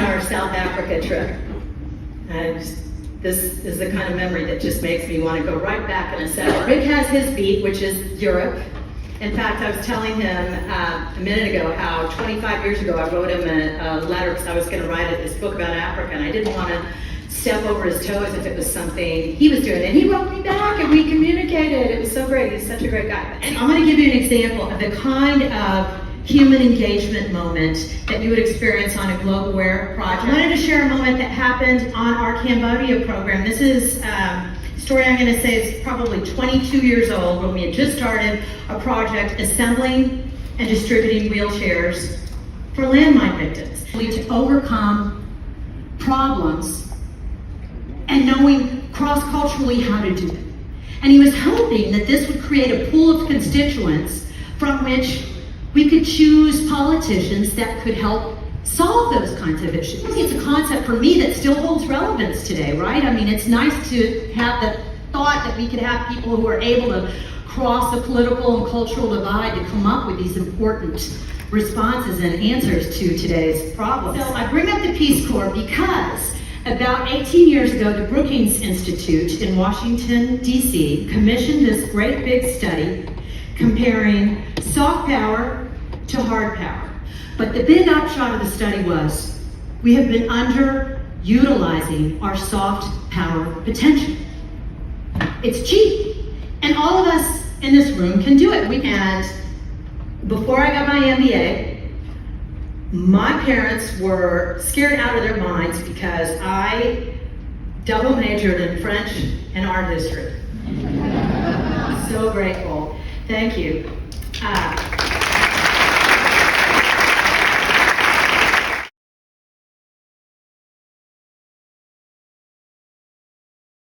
our South Africa trip. And this is the kind of memory that just makes me want to go right back in a second. Rick has his beat, which is Europe. In fact, I was telling him a minute ago how 25 years ago I wrote him a letter because I was going to write this book about Africa, and I didn't want to step over his toes if it was something he was doing. And he wrote me back and we communicated. It was so great. He's such a great guy. And I'm going to give you an example of the kind of human engagement moment that you would experience on a Global Aware project. I wanted to share a moment that happened on our Cambodia program. This is a story I'm going to say is probably 22 years old when we had just started a project assembling and distributing wheelchairs for landmine victims. To overcome problems and knowing cross-culturally how to do it. And he was hoping that this would create a pool of constituents from which we could choose politicians that could help solve those kinds of issues. It's a concept for me that still holds relevance today, right? I mean, it's nice to have the thought that we could have people who are able to cross the political and cultural divide to come up with these important responses and answers to today's problems. So I bring up the Peace Corps because about 18 years ago, the Brookings Institute in Washington, D.C. commissioned this great big study comparing soft power to hard power. But the big upshot of the study was we have been underutilizing our soft power potential. It's cheap, and all of us in this room can do it. And before I got my MBA, my parents were scared out of their minds because I double majored in French and art history. So grateful. Thank you.